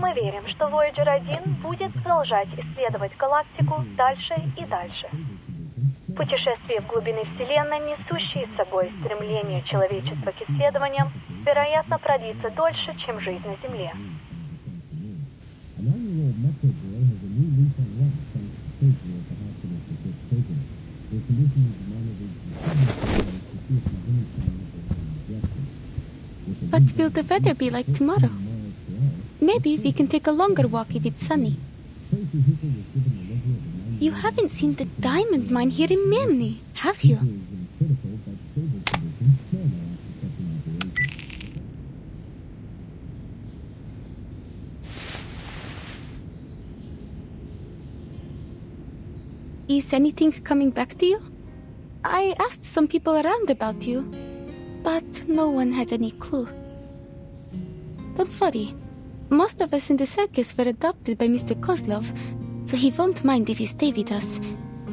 Мы верим, что Voyager 1 будет продолжать исследовать галактику дальше и дальше. Путешествие в глубины Вселенной, несущее с собой стремление человечества к исследованиям, вероятно, продлится дольше, чем жизнь на Земле. What will the weather be like tomorrow? Maybe we can take a longer walk if it's sunny. You haven't seen the diamond mine here in Mirny, have you? Is anything coming back to you? I asked some people around about you, but no one had any clue. Don't worry. Most of us in the circus were adopted by Mr. Kozlov, so he won't mind if you stay with us.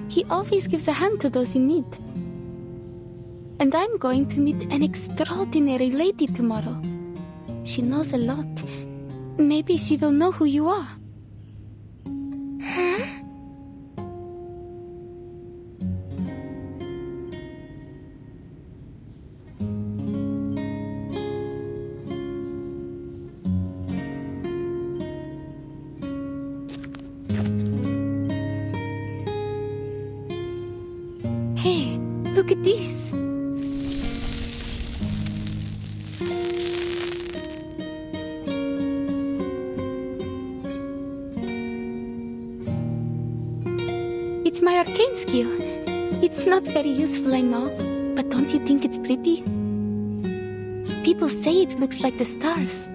He always gives a hand to those in need. And I'm going to meet an extraordinary lady tomorrow. She knows a lot. Maybe she will know who you are. Huh? Hey, look at this. It's my arcane skill. It's not very useful, I know, but don't you think it's pretty? People say it looks like the stars.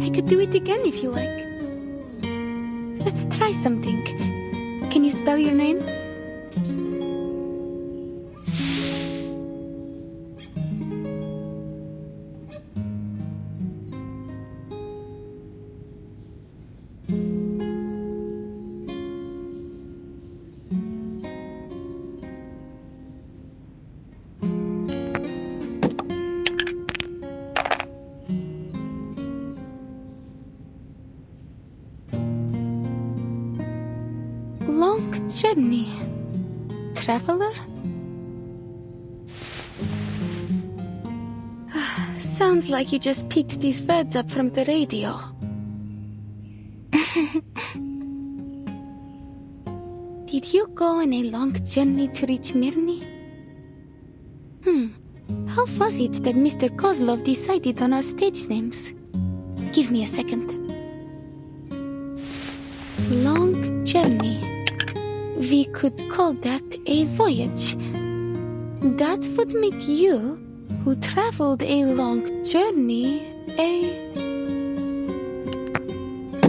I could do it again if you like. Let's try something. Can you spell your name? Long journey. Traveler? Sounds like you just picked these words up from the radio. Did you go on a long journey to reach Mirny? How was it that Mr. Kozlov decided on our stage names? Give me a second. Long journey. We could call that a voyage. That would make you, who traveled a long journey, a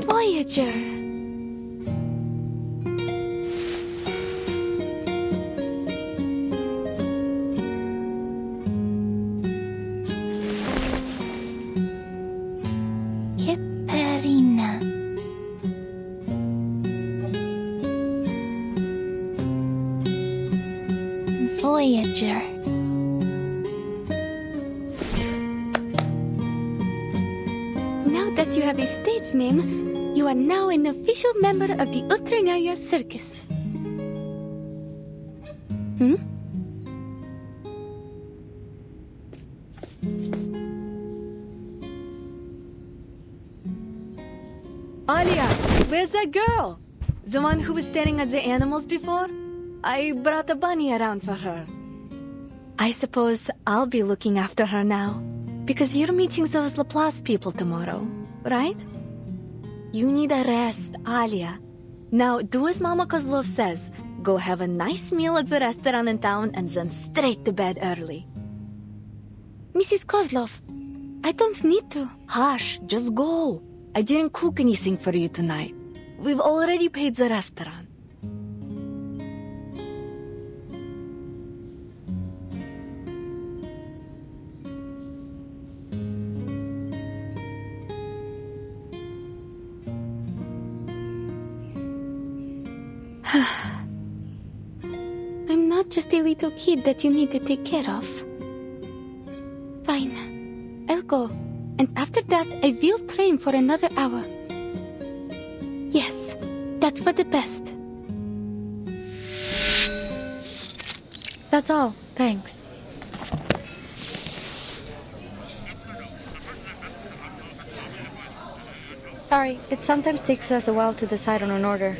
voyager. Kiperina. Voyager. Now that you have a stage name, you are now an official member of the Ultranaya circus. Alia, where's that girl? The one who was staring at the animals before? I brought a bunny around for her. I suppose I'll be looking after her now, because you're meeting those Laplace people tomorrow, right? You need a rest, Alia. Now do as Mama Kozlov says. Go have a nice meal at the restaurant in town and then straight to bed early. Mrs. Kozlov, I don't need to. Hush, just go. I didn't cook anything for you tonight. We've already paid the restaurant. just a little kid that you need to take care of. Fine. I'll go. And after that, I will train for another hour. Yes, that's for the best. That's all. Thanks. Sorry, it sometimes takes us a while to decide on an order.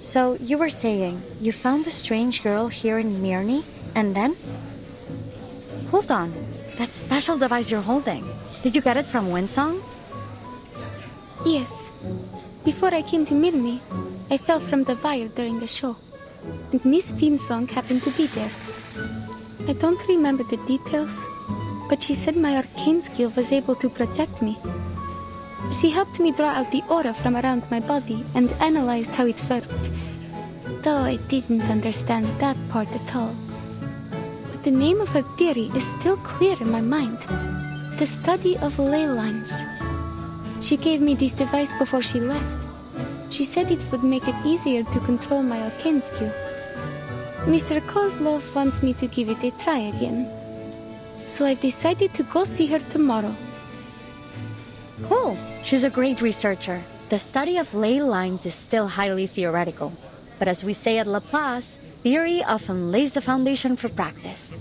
So, you were saying, you found the strange girl here in Mirny, and then? Hold on. That special device you're holding. Did you get it from Windsong? Yes. Before I came to Mirny, I fell from the wire during a show, and Miss Windsong happened to be there. I don't remember the details, but she said my arcane skill was able to protect me. She helped me draw out the aura from around my body and analyzed how it worked, though I didn't understand that part at all. But the name of her theory is still clear in my mind: the study of ley lines. She gave me this device before she left. She said it would make it easier to control my arcane skill. Mr. Kozlov wants me to give it a try again, so I've decided to go see her tomorrow. Cool. She's a great researcher. The study of ley lines is still highly theoretical. But as we say at Laplace, theory often lays the foundation for practice.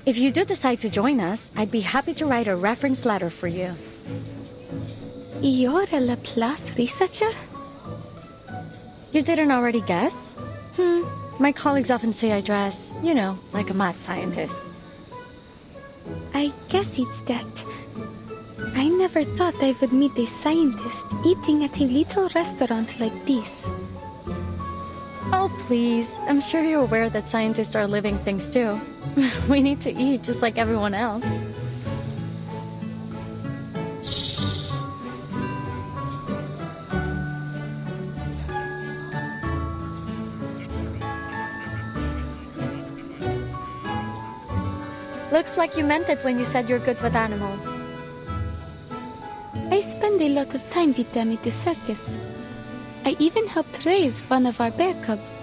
If you do decide to join us, I'd be happy to write a reference letter for you. You're a Laplace researcher? You didn't already guess? My colleagues often say I dress, like a mad scientist. I guess it's that. I never thought I would meet a scientist eating at a little restaurant like this. Oh, please. I'm sure you're aware that scientists are living things too. We need to eat just like everyone else. Looks like you meant it when you said you're good with animals. I spend a lot of time with them at the circus. I even helped raise one of our bear cubs.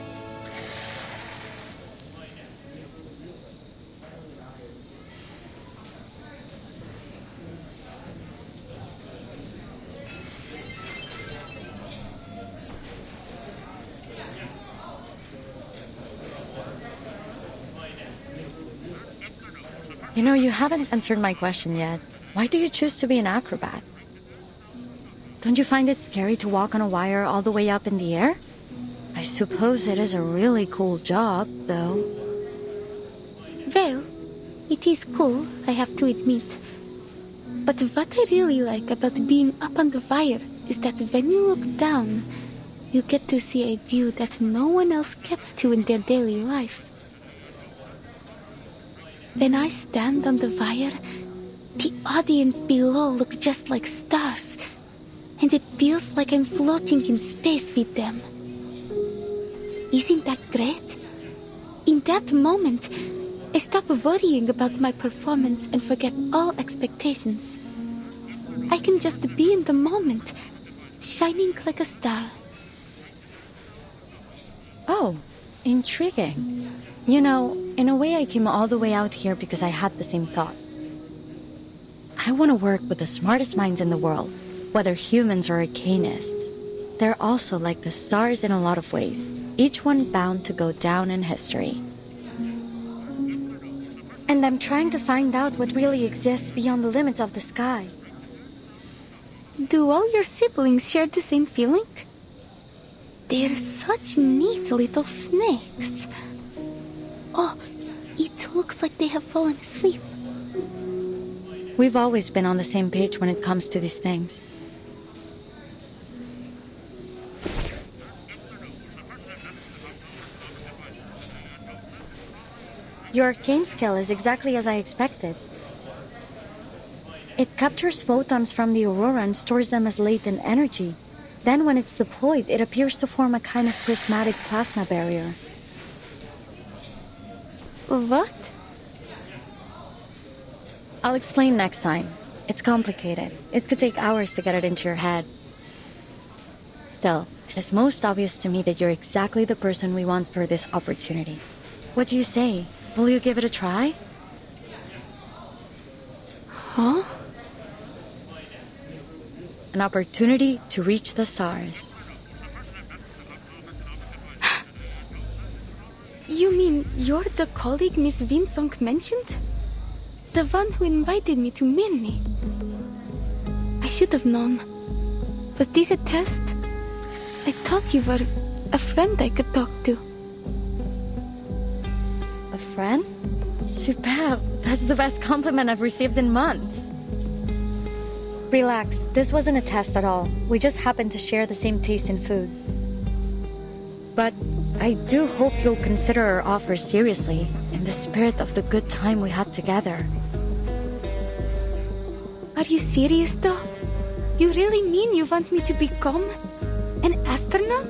You haven't answered my question yet. Why do you choose to be an acrobat? Don't you find it scary to walk on a wire all the way up in the air? I suppose it is a really cool job, though. Well, it is cool, I have to admit. But what I really like about being up on the wire is that when you look down, you get to see a view that no one else gets to in their daily life. When I stand on the wire, the audience below look just like stars, and it feels like I'm floating in space with them. Isn't that great? In that moment, I stop worrying about my performance and forget all expectations. I can just be in the moment, shining like a star. Oh, intriguing. In a way I came all the way out here because I had the same thought. I want to work with the smartest minds in the world, whether humans or arcanists. They're also like the stars in a lot of ways, each one bound to go down in history. And I'm trying to find out what really exists beyond the limits of the sky. Do all your siblings share the same feeling? They're such neat little snakes. Oh, it looks like they have fallen asleep. We've always been on the same page when it comes to these things. Your arcane skill is exactly as I expected. It captures photons from the aurora and stores them as latent energy. Then when it's deployed, it appears to form a kind of prismatic plasma barrier. What? I'll explain next time. It's complicated. It could take hours to get it into your head. Still, it is most obvious to me that you're exactly the person we want for this opportunity. What do you say? Will you give it a try? Huh? An opportunity to reach the stars. You mean you're the colleague Miss Windsong mentioned? The one who invited me to Minnie? I should have known. Was this a test? I thought you were a friend I could talk to. A friend? Super! That's the best compliment I've received in months. Relax, this wasn't a test at all. We just happened to share the same taste in food. But I do hope you'll consider our offer seriously, in the spirit of the good time we had together. Are you serious though? You really mean you want me to become an astronaut?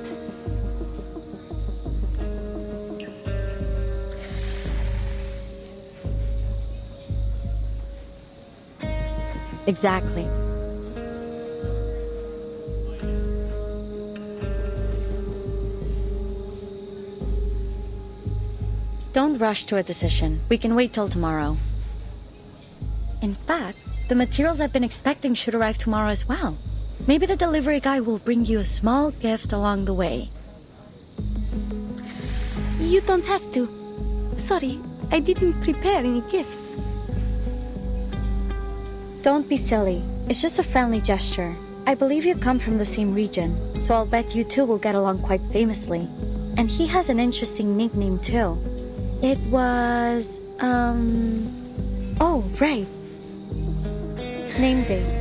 Exactly. Don't rush to a decision. We can wait till tomorrow. In fact, the materials I've been expecting should arrive tomorrow as well. Maybe the delivery guy will bring you a small gift along the way. You don't have to. Sorry, I didn't prepare any gifts. Don't be silly. It's just a friendly gesture. I believe you come from the same region, so I'll bet you two will get along quite famously. And he has an interesting nickname too. It was, oh, right. Name day.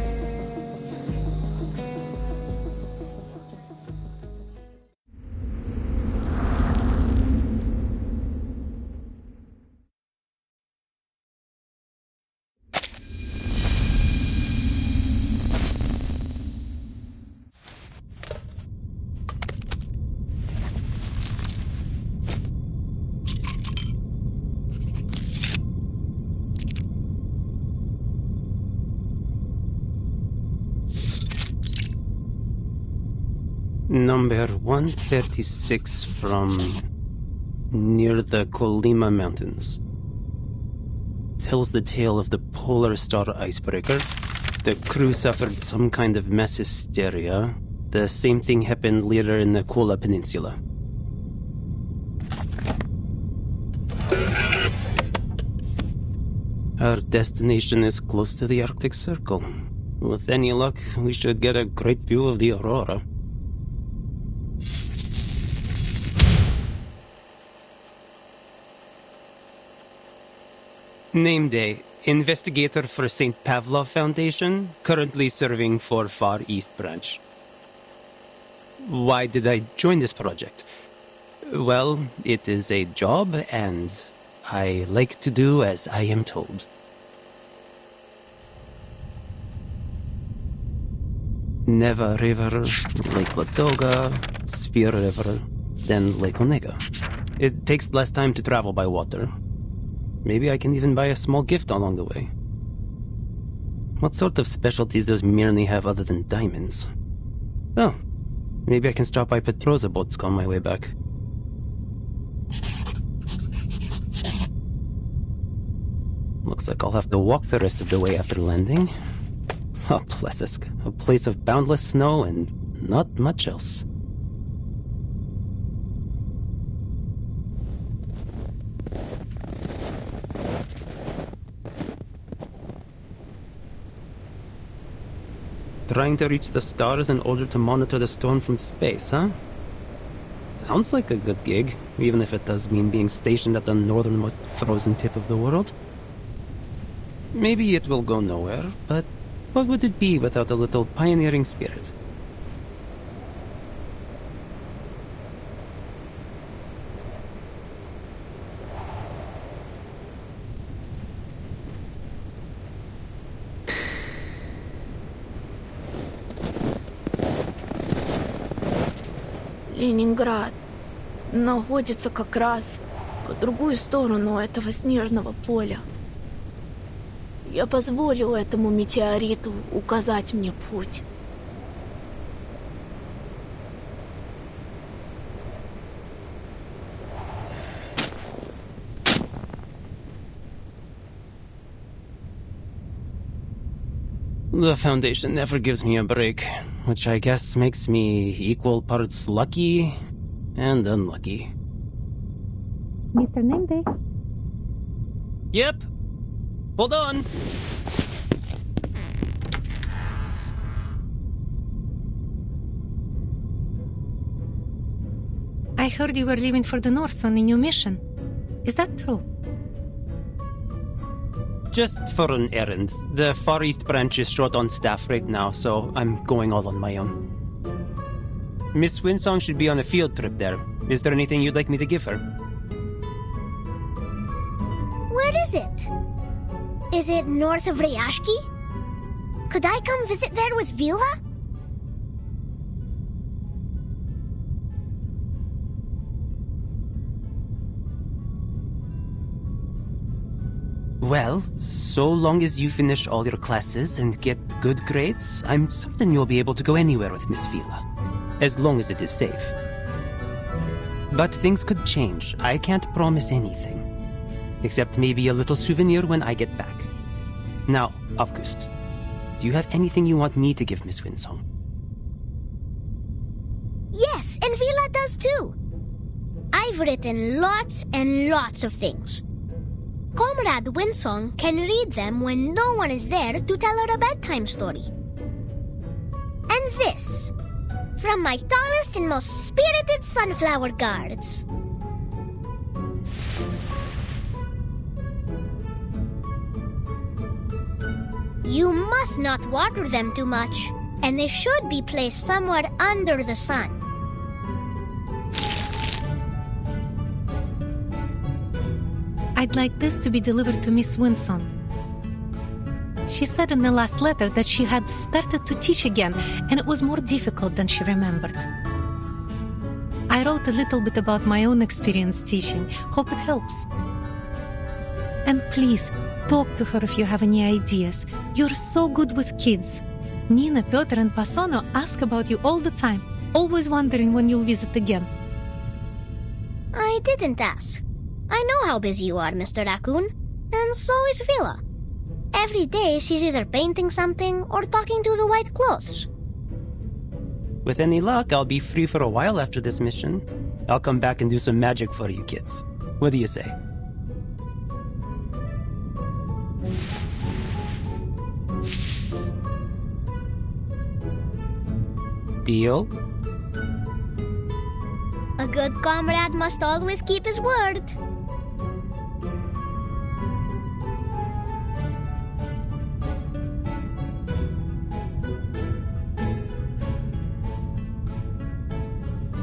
Number 136 from near the Colima Mountains. Tells the tale of the polar star icebreaker. The crew suffered some kind of mass hysteria. The same thing happened later in the Kola Peninsula. Our destination is close to the Arctic Circle. With any luck, we should get a great view of the aurora. Name day. Investigator for St. Pavlov Foundation, currently serving for Far East Branch. Why did I join this project? Well, it is a job, and I like to do as I am told. Neva River, Lake Ladoga, Sphere River, then Lake Onega. It takes less time to travel by water. Maybe I can even buy a small gift along the way. What sort of specialties does Mirny have other than diamonds? Oh, maybe I can stop by Petrozabotsk on my way back. Looks like I'll have to walk the rest of the way after landing. Oh, Plesesk, a place of boundless snow and not much else. Trying to reach the stars in order to monitor the storm from space, huh? Sounds like a good gig, even if it does mean being stationed at the northernmost frozen tip of the world. Maybe it will go nowhere, but what would it be without a little pioneering spirit? Ленинград находится как раз по другую сторону этого снежного поля. Я позволю этому метеориту указать мне путь. The Foundation never gives me a break, which I guess makes me equal parts lucky and unlucky. Mr. Nende? Yep. Hold on. I heard you were leaving for the north on a new mission. Is that true? Just for an errand. The Far East branch is short on staff right now, so I'm going all on my own. Miss Windsong should be on a field trip there. Is there anything you'd like me to give her? Where is it? Is it north of Ryashki? Could I come visit there with Vila? Well, so long as you finish all your classes and get good grades, I'm certain you'll be able to go anywhere with Miss Vila. As long as it is safe. But things could change. I can't promise anything. Except maybe a little souvenir when I get back. Now, August, do you have anything you want me to give Miss Windsong? Yes, and Vila does too. I've written lots and lots of things. Comrade Windsong can read them when no one is there to tell her a bedtime story. And this, from my tallest and most spirited sunflower guards. You must not water them too much, and they should be placed somewhere under the sun. I'd like this to be delivered to Miss Windsong. She said in the last letter that she had started to teach again, and it was more difficult than she remembered. I wrote a little bit about my own experience teaching. Hope it helps. And please, talk to her if you have any ideas. You're so good with kids. Nina, Piotr, and Pasono ask about you all the time, always wondering when you'll visit again. I didn't ask. I know how busy you are, Mr. Raccoon, and so is Vila. Every day she's either painting something or talking to the white clothes. With any luck, I'll be free for a while after this mission. I'll come back and do some magic for you kids. What do you say? Deal? A good comrade must always keep his word.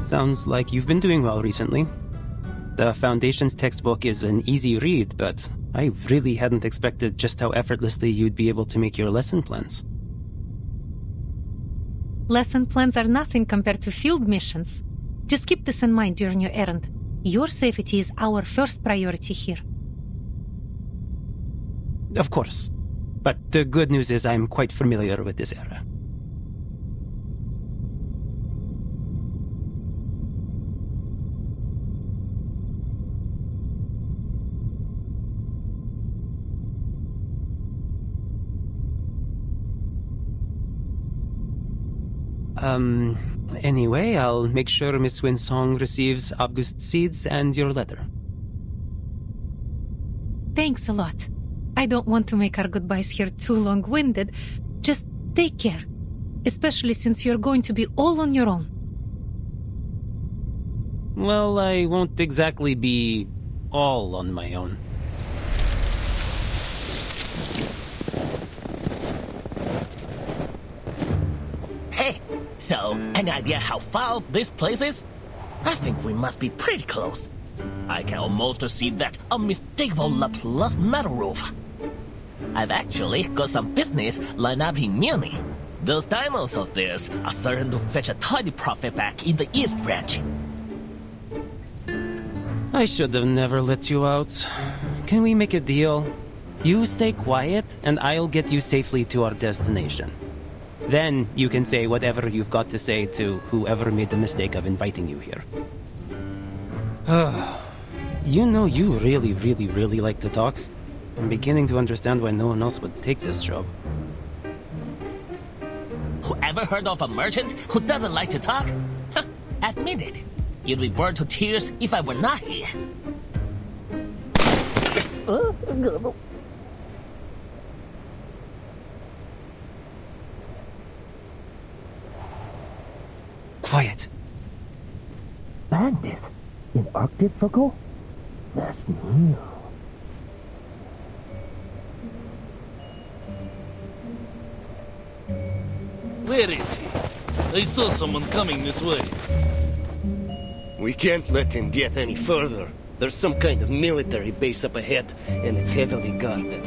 Sounds like you've been doing well recently. The Foundation's textbook is an easy read, but I really hadn't expected just how effortlessly you'd be able to make your lesson plans. Lesson plans are nothing compared to field missions. Just keep this in mind during your errand. Your safety is our first priority here. Of course. But the good news is I'm quite familiar with this era. Anyway, I'll make sure Miss Windsong receives August seeds and your letter. Thanks a lot. I don't want to make our goodbyes here too long-winded. Just take care, especially since you're going to be all on your own. Well, I won't exactly be all on my own. Hey, so, any idea how far off this place is? I think we must be pretty close. I can almost see that unmistakable Laplace metal roof. I've actually got some business lined up in Munich. Those diamonds of theirs are certain to fetch a tidy profit back in the East Branch. I should have never let you out. Can we make a deal? You stay quiet, and I'll get you safely to our destination. Then you can say whatever you've got to say to whoever made the mistake of inviting you here. You know you really like to talk. I'm beginning to understand why no one else would take this job. Ever heard of a merchant who doesn't like to talk? Huh, admit it. You'd be burned to tears if I were not here. Quiet. Bandit? In Arctic Circle? That's new. Where is he? I saw someone coming this way. We can't let him get any further. There's some kind of military base up ahead, and it's heavily guarded.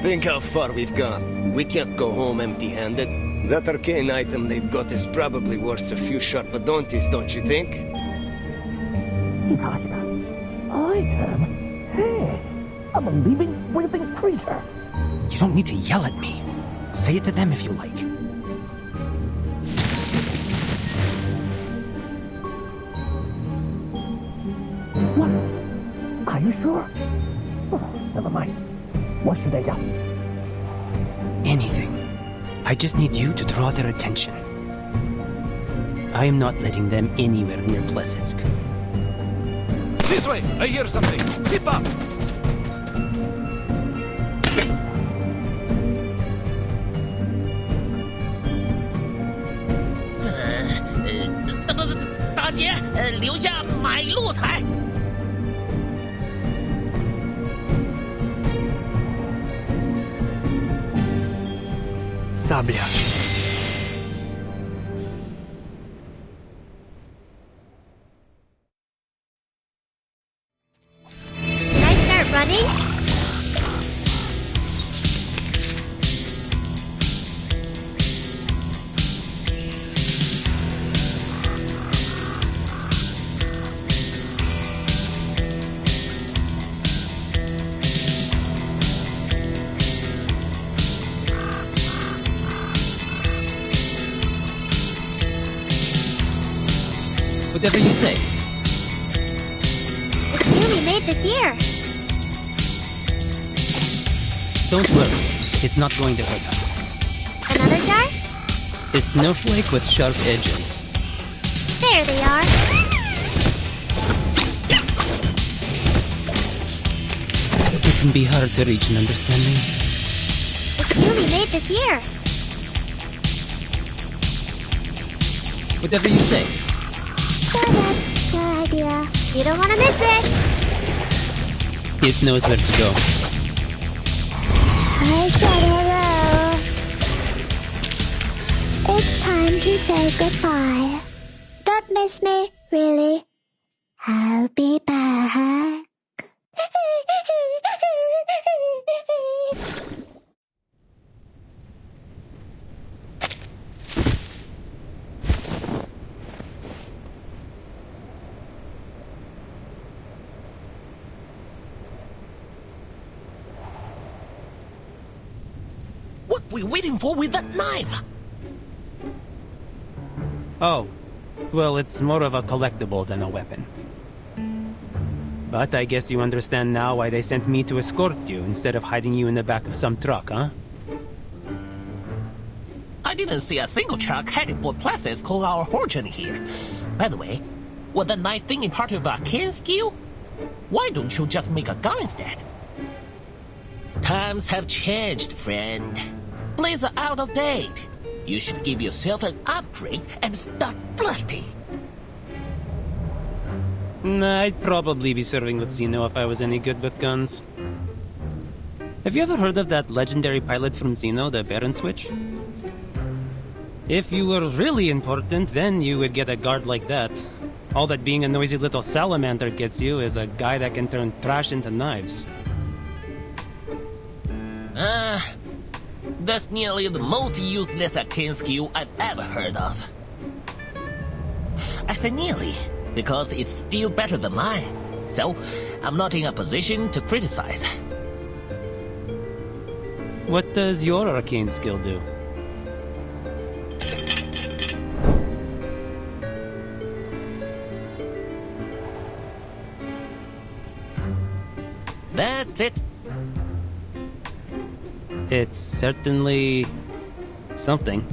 Think how far we've gone. We can't go home empty-handed. That arcane item they've got is probably worth a few sharpadontes, don't you think? Item? Hey, I'm a living, breathing creature. You don't need to yell at me. Say it to them if you like. What? Are you sure? Oh, never mind. What should I do? Anything. I just need you to draw their attention. I am not letting them anywhere near Plesetsk. This way! I hear something! Keep up! Sablia. Can I start running? Whatever you say. It's you we made this year. Don't worry. It's not going to hurt us. Another jar? A snowflake with sharp edges. There they are. It can be hard to reach an understanding. It's you we made this year. Whatever you say. So that's your idea. You don't want to miss it. It knows where to go. I said hello. It's time to say goodbye. Don't miss me, really. I'll be back. What we waiting for with that knife? Oh. Well, it's more of a collectible than a weapon. But I guess you understand now why they sent me to escort you instead of hiding you in the back of some truck, huh? I didn't see a single truck heading for places called our origin here. By the way, was the knife thingy part of a arcane skill? Why don't you just make a gun instead? Times have changed, friend. Blades are out of date. You should give yourself an upgrade and start blasting. I'd probably be serving with Xeno if I was any good with guns. Have you ever heard of that legendary pilot from Xeno, the Baron Switch? If you were really important, then you would get a guard like that. All that being a noisy little salamander gets you is a guy that can turn trash into knives. That's nearly the most useless arcane skill I've ever heard of. I say nearly, because it's still better than mine. So, I'm not in a position to criticize. What does your arcane skill do? That's it. It's certainly Something.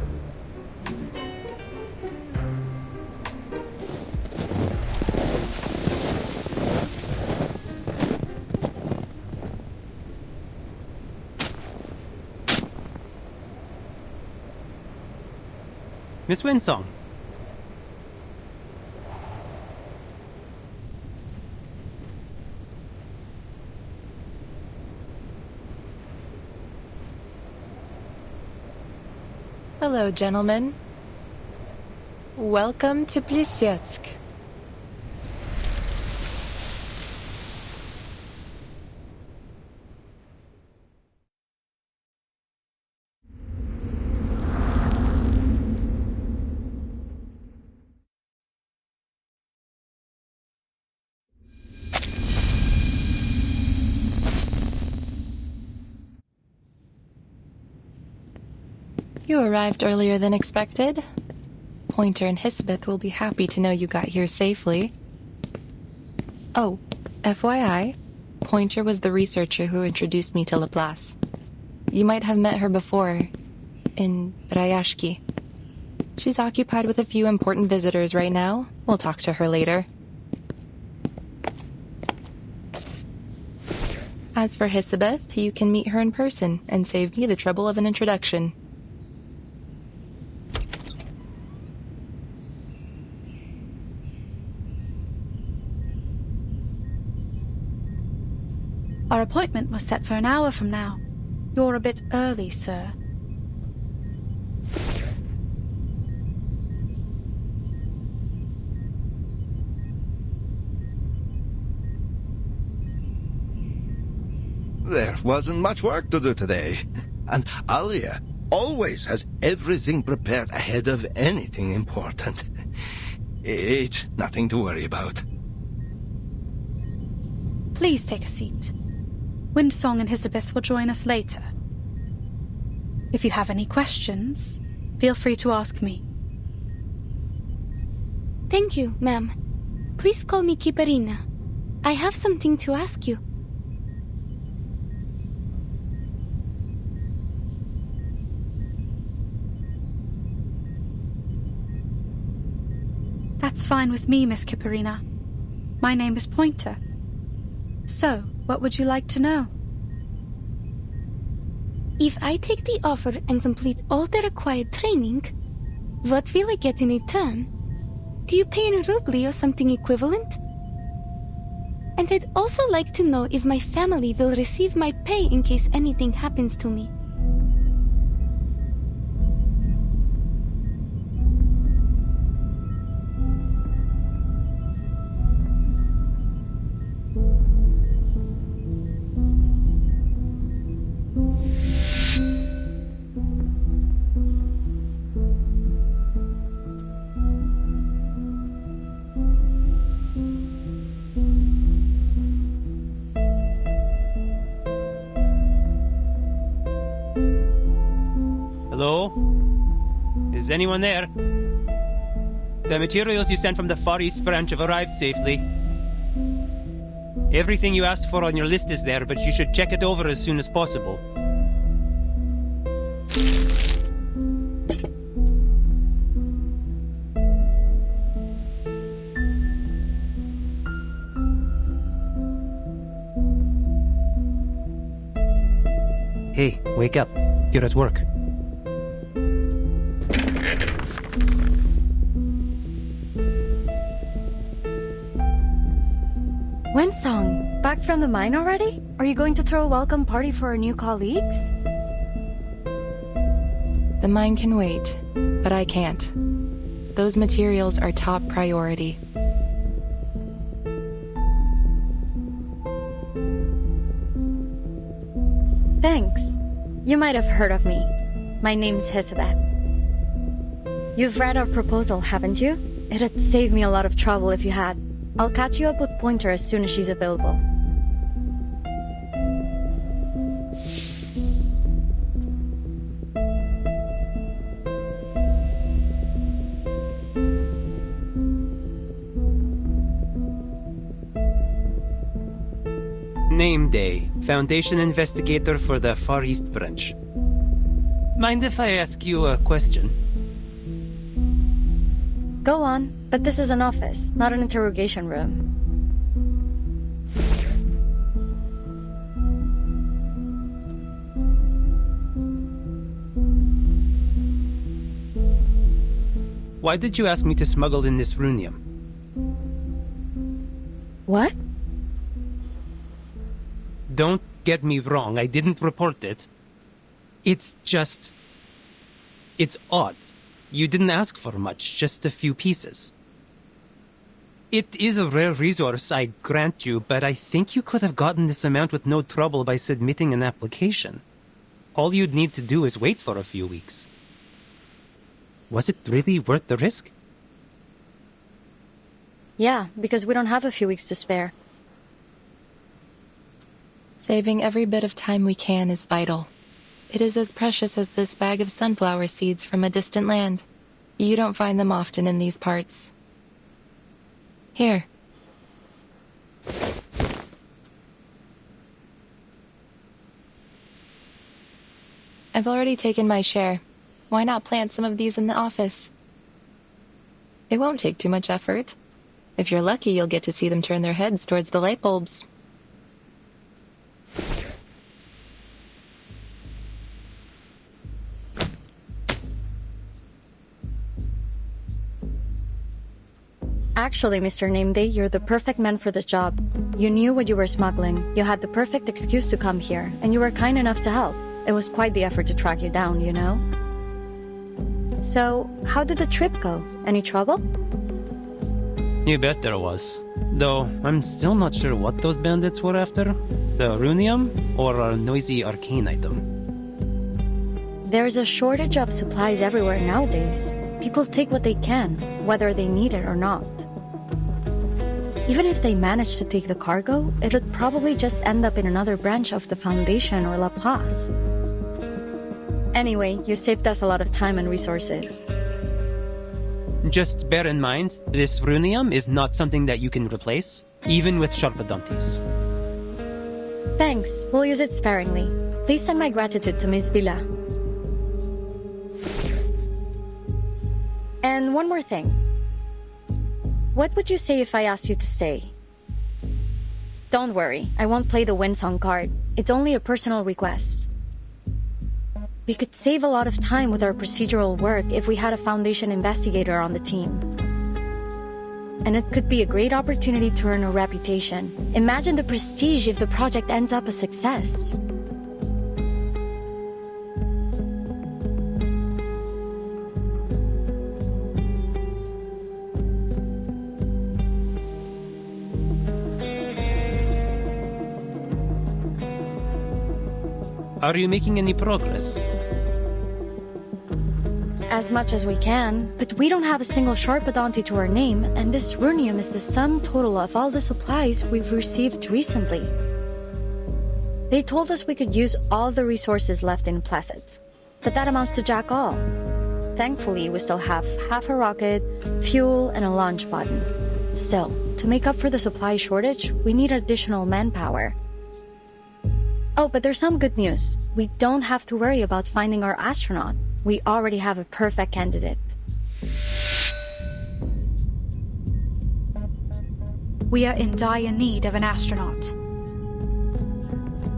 Miss Windsong. Hello, gentlemen. Welcome to Plisetsk. You arrived earlier than expected. Pointer and Hissabeth will be happy to know you got here safely. Oh, FYI, Pointer was the researcher who introduced me to Laplace. You might have met her before, in Rayashki. She's occupied with a few important visitors right now. We'll talk to her later. As for Hisabeth, you can meet her in person and save me the trouble of an introduction. Our appointment was set for an hour from now. You're a bit early, sir. There wasn't much work to do today. And Alia always has everything prepared ahead of anything important. It's nothing to worry about. Please take a seat. Windsong and Hisabeth will join us later. If you have any questions, feel free to ask me. Thank you, ma'am. Please call me Kiperina. I have something to ask you. That's fine with me, Miss Kiperina. My name is Pointer. So, what would you like to know? If I take the offer and complete all the required training, what will I get in return? Do you pay in rubli or something equivalent? And I'd also like to know if my family will receive my pay in case anything happens to me. Hello? Is anyone there? The materials you sent from the Far East branch have arrived safely. Everything you asked for on your list is there, but you should check it over as soon as possible. Hey, wake up. You're at work. Windsong, back from the mine already? Are you going to throw a welcome party for our new colleagues? The mine can wait, but I can't. Those materials are top priority. Thanks. You might have heard of me. My name's Hissabeth. You've read our proposal, haven't you? It'd save me a lot of trouble if you had. I'll catch you up with Pointer as soon as she's available. Name day. Foundation investigator for the Far East branch. Mind if I ask you a question? Go on, but this is an office, not an interrogation room. Why did you ask me to smuggle in this runium? What? Don't get me wrong, I didn't report it. It's just... it's odd. You didn't ask for much, just a few pieces. It is a rare resource, I grant you, but I think you could have gotten this amount with no trouble by submitting an application. All you'd need to do is wait for a few weeks. Was it really worth the risk? Yeah, because we don't have a few weeks to spare. Saving every bit of time we can is vital. It is as precious as this bag of sunflower seeds from a distant land. You don't find them often in these parts. Here. I've already taken my share. Why not plant some of these in the office? It won't take too much effort. If you're lucky, you'll get to see them turn their heads towards the light bulbs. Actually, Mr. Nameday, you're the perfect man for this job. You knew what you were smuggling, you had the perfect excuse to come here, and you were kind enough to help. It was quite the effort to track you down, you know? So, how did the trip go? Any trouble? You bet there was. Though, I'm still not sure what those bandits were after. The runium, or a noisy arcane item. There's a shortage of supplies everywhere nowadays. People take what they can, whether they need it or not. Even if they manage to take the cargo, it would probably just end up in another branch of the Foundation or Laplace. Anyway, you saved us a lot of time and resources. Just bear in mind, this runium is not something that you can replace, even with sharpadontis. Thanks, we'll use it sparingly. Please send my gratitude to Miss Villa. And one more thing. What would you say if I asked you to stay? Don't worry, I won't play the Windsong card. It's only a personal request. We could save a lot of time with our procedural work if we had a Foundation investigator on the team. And it could be a great opportunity to earn a reputation. Imagine the prestige if the project ends up a success. Are you making any progress? As much as we can, but we don't have a single sharpadonti to our name, and this runium is the sum total of all the supplies we've received recently. They told us we could use all the resources left in Placids, but that amounts to jack all. Thankfully, we still have half a rocket, fuel, and a launch button. Still, to make up for the supply shortage, we need additional manpower. Oh, but there's some good news. We don't have to worry about finding our astronaut. We already have a perfect candidate. We are in dire need of an astronaut.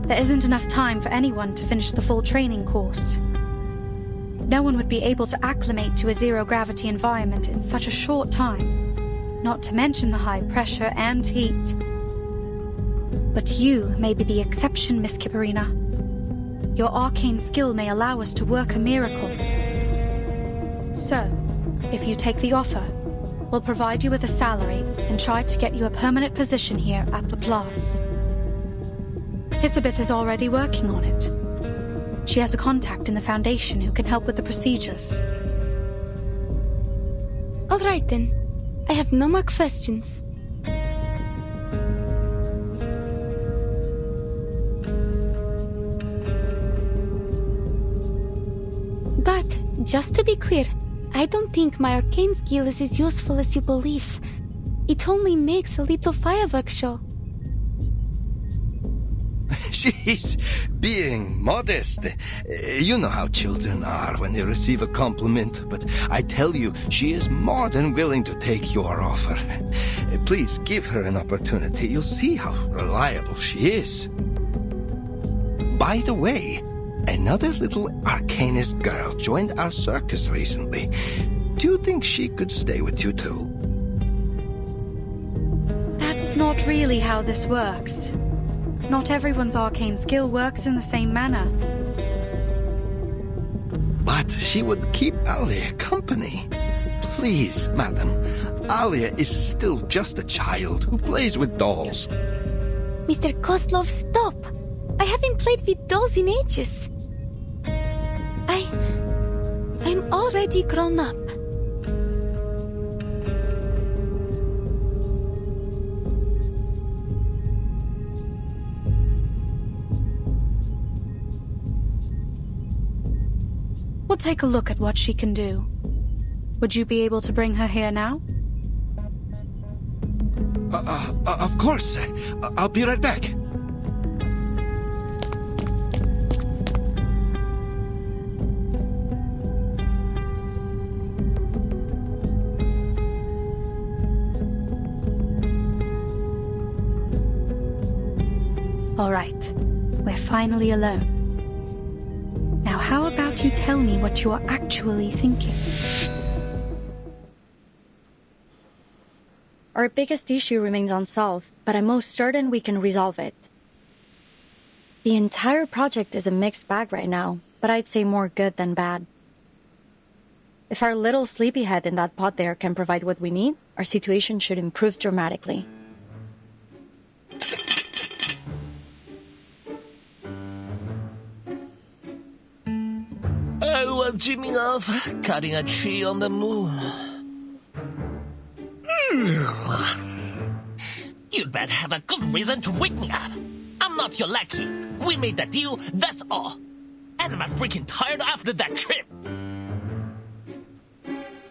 There isn't enough time for anyone to finish the full training course. No one would be able to acclimate to a zero-gravity environment in such a short time, not to mention the high pressure and heat. But you may be the exception, Miss Kiperina. Your arcane skill may allow us to work a miracle. So, if you take the offer, we'll provide you with a salary and try to get you a permanent position here at Laplace. Hisabeth is already working on it. She has a contact in the Foundation who can help with the procedures. All right then. I have no more questions. But, just to be clear, I don't think my arcane skill is as useful as you believe. It only makes a little fireworks show. she's being modest. You know how children are when they receive a compliment, but I tell you, she is more than willing to take your offer. Please give her an opportunity. You'll see how reliable she is. By the way, another little arcanist girl joined our circus recently. Do you think she could stay with you too? That's not really how this works. Not everyone's arcane skill works in the same manner. But she would keep Alia company. Please, madam, Alia is still just a child who plays with dolls. Mr. Kozlov, stop! I haven't played with dolls in ages. I'm already grown up. We'll take a look at what she can do. Would you be able to bring her here now? Of course. I'll be right back. All right, we're finally alone. Now how about you tell me what you are actually thinking? Our biggest issue remains unsolved, but I'm most certain we can resolve it. The entire project is a mixed bag right now, but I'd say more good than bad. If our little sleepyhead in that pot there can provide what we need, our situation should improve dramatically. I was dreaming of cutting a tree on the moon. You'd better have a good reason to wake me up. I'm not your lackey. We made the deal, that's all. And I'm freaking tired after that trip.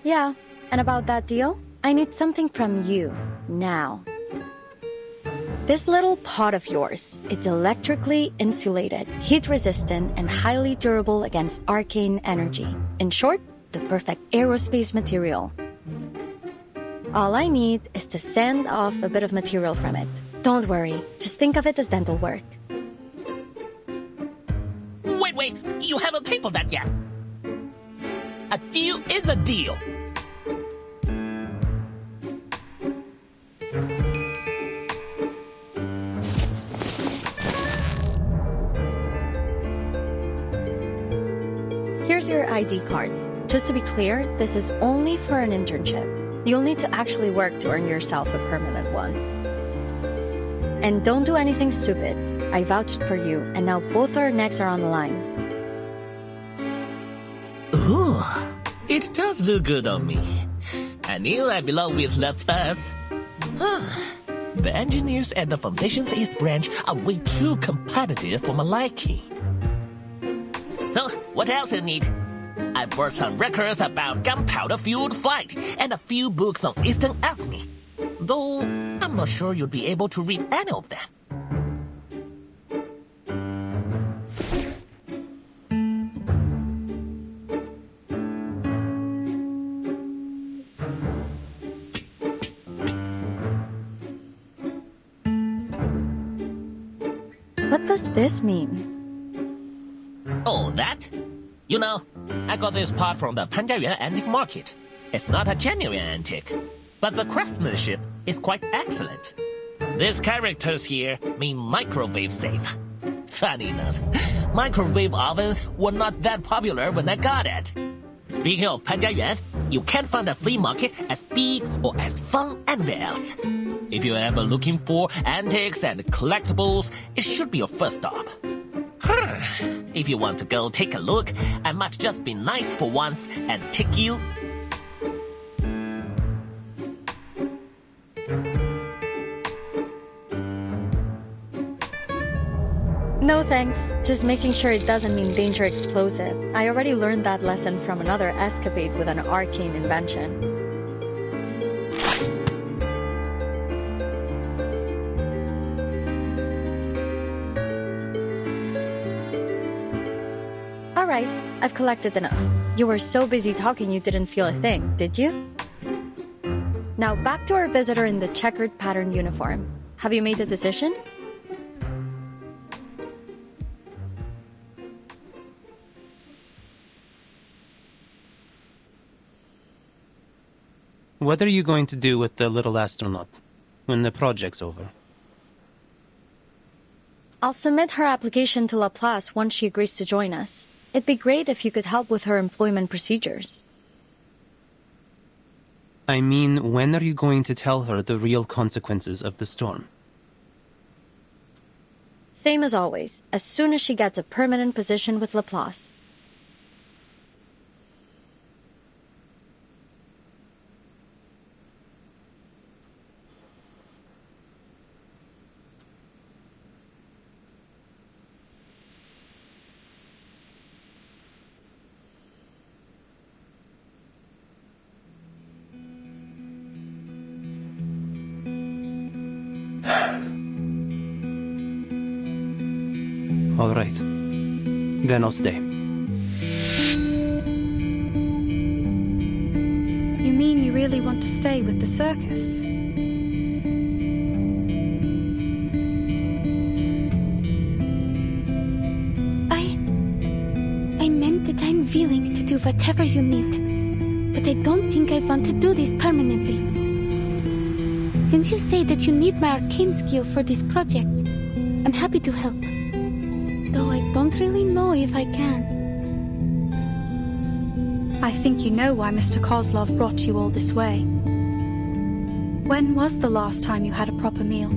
Yeah, and about that deal, I need something from you, now. This little pot of yours, it's electrically insulated, heat-resistant, and highly durable against arcane energy. In short, the perfect aerospace material. All I need is to send off a bit of material from it. Don't worry, just think of it as dental work. Wait, you haven't paid for that yet. A deal is a deal. Here's your ID card. Just to be clear, this is only for an internship. You'll need to actually work to earn yourself a permanent one. And don't do anything stupid. I vouched for you, and now both our necks are on the line. Ooh, it does look good on me. I knew I belong with Laplace. The engineers at the Foundation's 8th branch are way too competitive for my liking. So, what else you need? I brought some records about gunpowder-fueled flight and a few books on Eastern alchemy. Though, I'm not sure you'll be able to read any of them. What does this mean? Oh, that? You know, I got this part from the Panjayuan antique market. It's not a genuine antique, but the craftsmanship is quite excellent. These characters here mean microwave safe. Funny enough, microwave ovens were not that popular when I got it. Speaking of Panjayuan, you can't find a flea market as big or as fun anywhere else. If you're ever looking for antiques and collectibles, it should be your first stop. If you want to go take a look, I might just be nice for once and take you. No thanks, just making sure it doesn't mean danger explosive. I already learned that lesson from another escapade with an arcane invention. Alright, I've collected enough. You were so busy talking you didn't feel a thing, did you? Now back to our visitor in the checkered pattern uniform. Have you made a decision? What are you going to do with the little astronaut when the project's over? I'll submit her application to Laplace once she agrees to join us. It'd be great if you could help with her employment procedures. I mean, when are you going to tell her the real consequences of the storm? Same as always, as soon as she gets a permanent position with Laplace. All right. Then I'll stay. You mean you really want to stay with the circus? I meant that I'm willing to do whatever you need, but I don't think I want to do this permanently. Since you say that you need my arcane skill for this project, I'm happy to help. Though I don't really know if I can. I think you know why Mr. Kozlov brought you all this way. When was the last time you had a proper meal?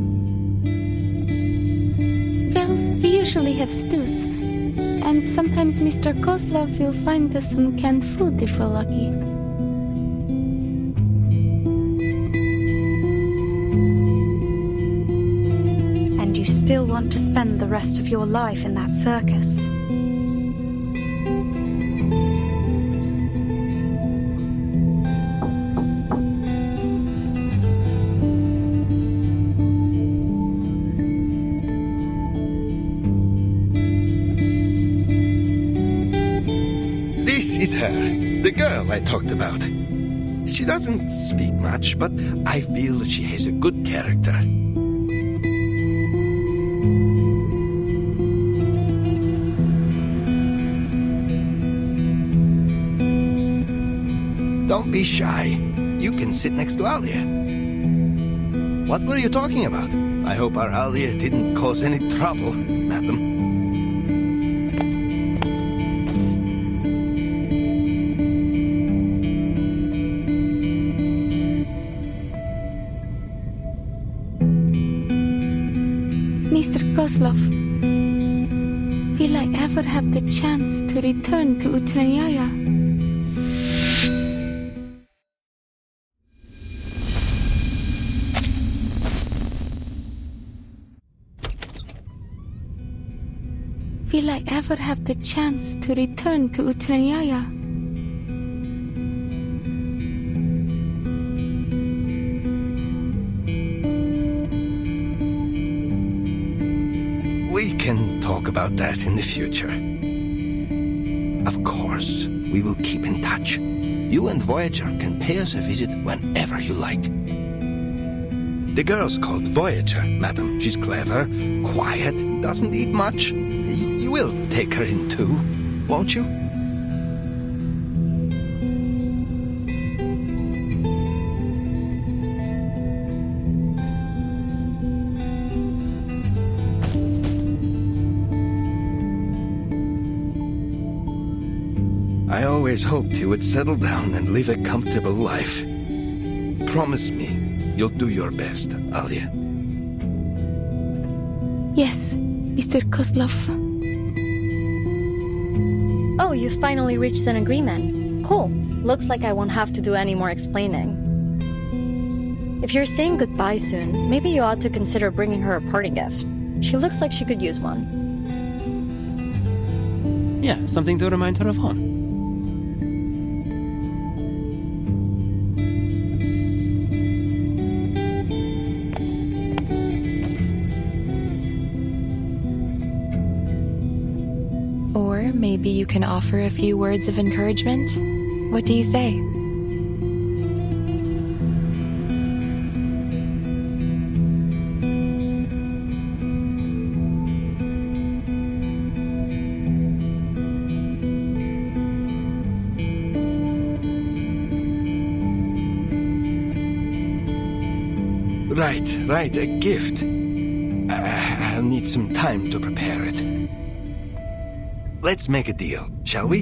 Well, we usually have stews, and sometimes Mr. Kozlov will find us some canned food if we're lucky. And you still want to spend the rest of your life in that circus? This is her, the girl I talked about. She doesn't speak much, but I feel that she has a good character. Don't be shy. You can sit next to Alia. What were you talking about? I hope our Alia didn't cause any trouble, madam. Mr. Kozlov, will I ever have the chance to return to Utranyaya? Will I ever have the chance to return to Utranyaya? We can talk about that in the future. Of course, we will keep in touch. You and Voyager can pay us a visit whenever you like. The girl's called Voyager, madam. She's clever, quiet, doesn't eat much. You will take her in too, won't you? I always hoped you would settle down and live a comfortable life. Promise me you'll do your best, Alia. Yes, Mr. Kozlov. Oh, you finally reached an agreement. Cool. Looks like I won't have to do any more explaining. If you're saying goodbye soon, maybe you ought to consider bringing her a party gift. She looks like she could use one. Yeah, something to remind her of home. maybe you can offer a few words of encouragement? What do you say? Right, a gift. I'll need some time to prepare it. Let's make a deal, shall we?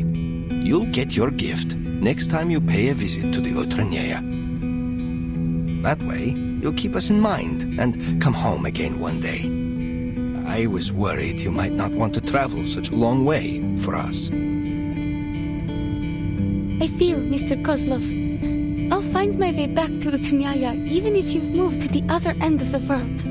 You'll get your gift next time you pay a visit to the Utrenea. That way, you'll keep us in mind and come home again one day. I was worried you might not want to travel such a long way for us. I feel, Mr. Kozlov. I'll find my way back to Utrenea even if you've moved to the other end of the world.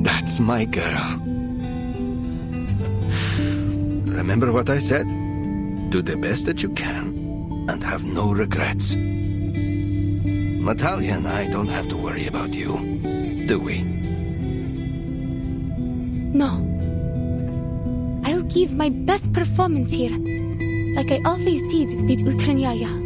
That's my girl. Remember what I said? Do the best that you can and have no regrets. Natalia and I don't have to worry about you, do we? No. I'll give my best performance here, like I always did with Utrenea.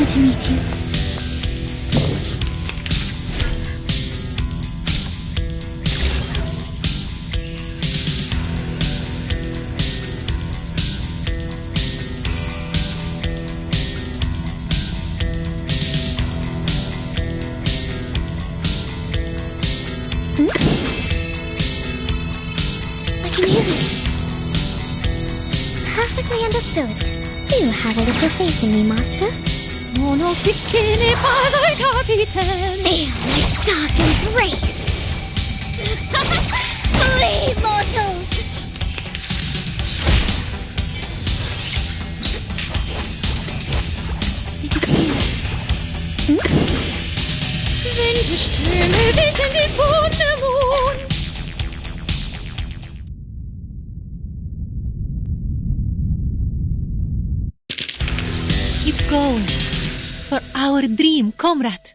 To meet you. I can hear you. Perfectly understood. Do have a little faith in me, Master. Non officine pas capitaine. Feel my dark embrace. Flee, mortals! It is here. Wenn die Stürme wecken die Mond. Keep going. For our dream, comrade.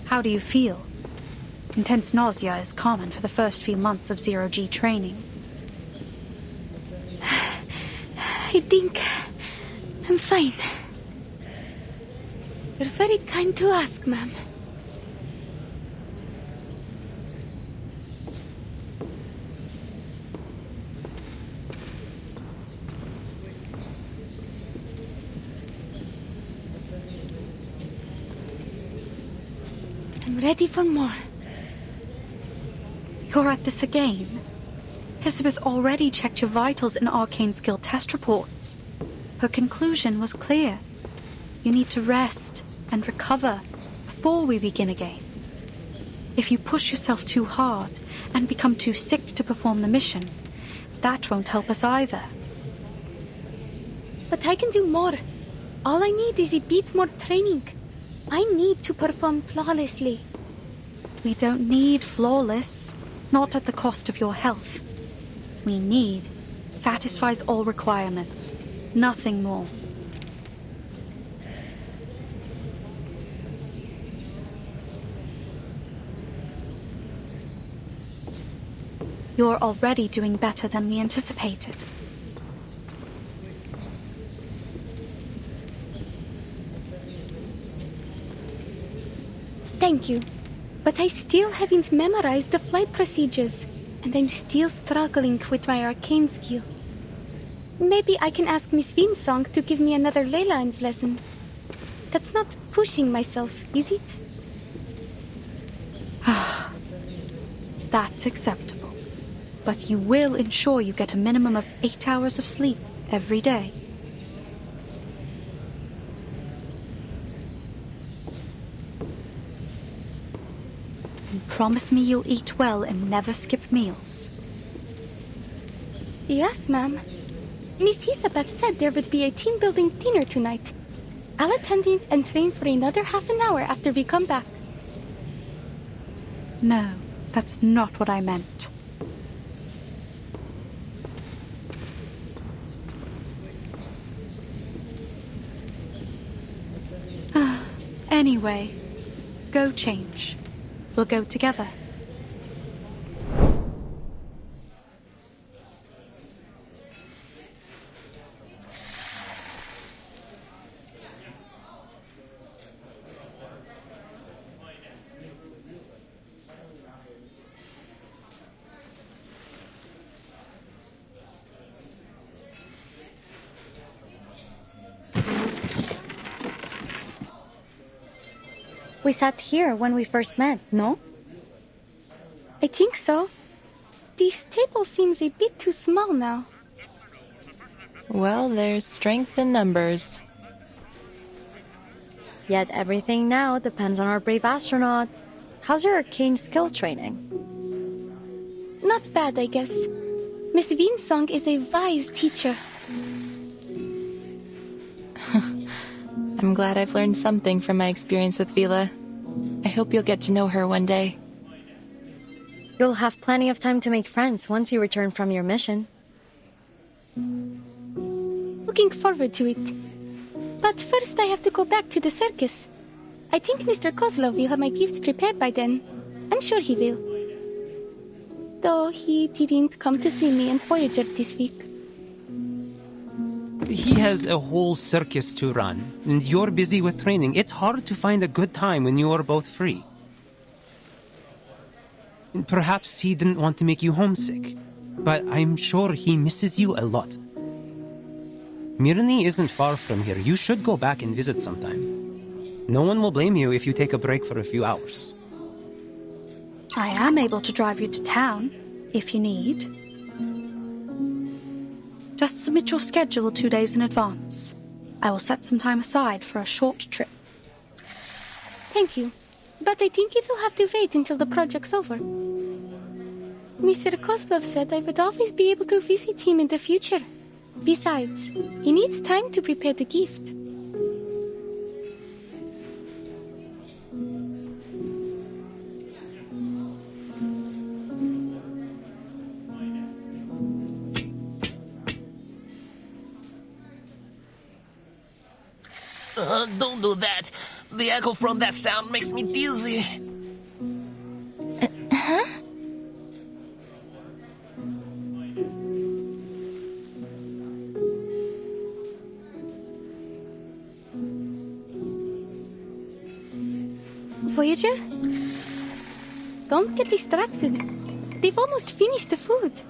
How do you feel? Intense nausea is common for the first few months of zero-G training. I think I'm fine. You're very kind to ask, ma'am. I'm ready for more. You're at this again? Hisabeth already checked your vitals in arcane skill test reports. Her conclusion was clear. You need to rest and recover before we begin again. If you push yourself too hard and become too sick to perform the mission, that won't help us either. But I can do more. All I need is a bit more training. I need to perform flawlessly. We don't need flawless, not at the cost of your health. We need satisfies all requirements, nothing more. You're already doing better than we anticipated. Thank you. But I still haven't memorized the flight procedures, and I'm still struggling with my arcane skill. Maybe I can ask Miss Windsong to give me another ley lines lesson. That's not pushing myself, is it? That's acceptable. But you will ensure you get a minimum of 8 hours of sleep every day. And promise me you'll eat well and never skip meals. Yes, ma'am. Miss Hissabeth said there would be a team-building dinner tonight. I'll attend it and train for another half an hour after we come back. No, that's not what I meant. Anyway, go change. We'll go together. We sat here when we first met, no? I think so. This table seems a bit too small now. Well, there's strength in numbers. Yet everything now depends on our brave astronaut. How's your arcane skill training? Not bad, I guess. Miss Windsong is a wise teacher. I'm glad I've learned something from my experience with Vila. I hope you'll get to know her one day. You'll have plenty of time to make friends once you return from your mission. Looking forward to it. But first I have to go back to the circus. I think Mr. Kozlov will have my gift prepared by then. I'm sure he will. Though he didn't come to see me in Voyager this week. He has a whole circus to run, and you're busy with training. It's hard to find a good time when you are both free. And perhaps he didn't want to make you homesick, but I'm sure he misses you a lot. Mirny isn't far from here. You should go back and visit sometime. No one will blame you if you take a break for a few hours. I am able to drive you to town, if you need. Just submit your schedule 2 days in advance. I will set some time aside for a short trip. Thank you, but I think it will have to wait until the project's over. Mr. Kozlov said I would always be able to visit him in the future. Besides, he needs time to prepare the gift. Don't do that. The echo from that sound makes me dizzy. Huh? Voyager? Don't get distracted. They've almost finished the food.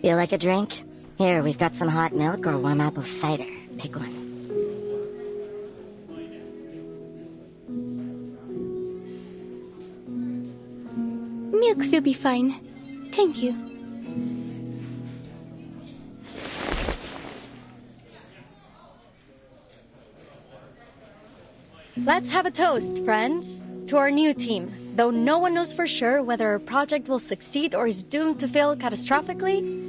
Feel like a drink? Here, we've got some hot milk or warm apple cider. Pick one. Milk will be fine. Thank you. Let's have a toast, friends, to our new team. Though no one knows for sure whether our project will succeed or is doomed to fail catastrophically,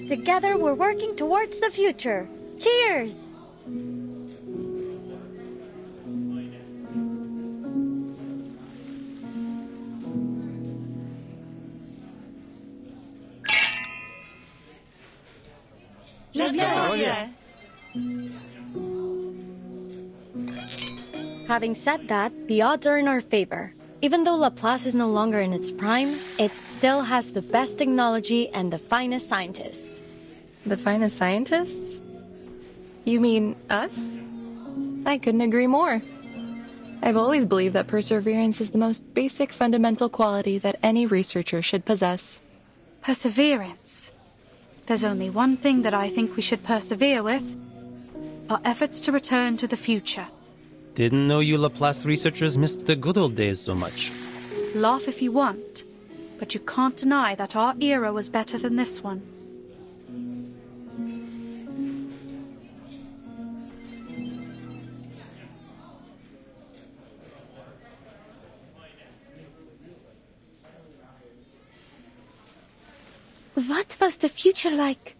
together we're working towards the future. Cheers! Having said that, the odds are in our favor. Even though Laplace is no longer in its prime, it still has the best technology and the finest scientists. The finest scientists? You mean us? I couldn't agree more. I've always believed that perseverance is the most basic fundamental quality that any researcher should possess. Perseverance. There's only one thing that I think we should persevere with. Our efforts to return to the future. Didn't know you Laplace researchers missed the good old days so much. Laugh if you want, but you can't deny that our era was better than this one. What was the future like?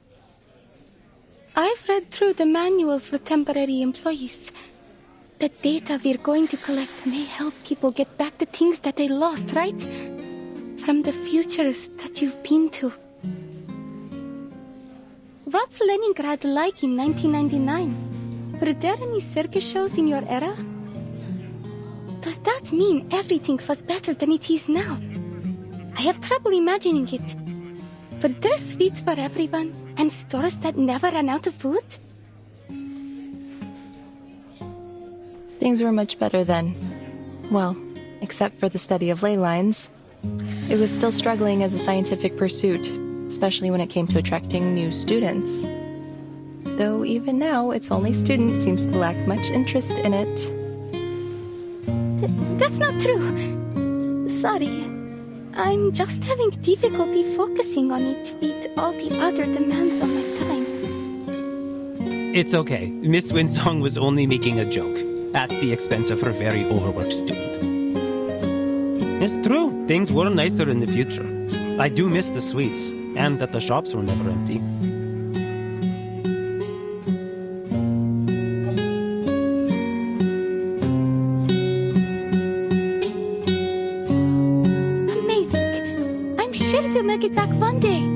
I've read through the manual for temporary employees. The data we're going to collect may help people get back the things that they lost, right? From the futures that you've been to. What's Leningrad like in 1999? Were there any circus shows in your era? Does that mean everything was better than it is now? I have trouble imagining it. Were there sweets for everyone, and stores that never ran out of food? Things were much better then. Well, except for the study of ley lines. It was still struggling as a scientific pursuit, especially when it came to attracting new students. Though even now, its only student seems to lack much interest in it. That's not true. Sorry. I'm just having difficulty focusing on it with all the other demands on my time. It's okay. Miss Windsong was only making a joke, at the expense of her very overworked student. It's true, things were nicer in the future. I do miss the sweets, and that the shops were never empty. Amazing. I'm sure we'll make it back one day.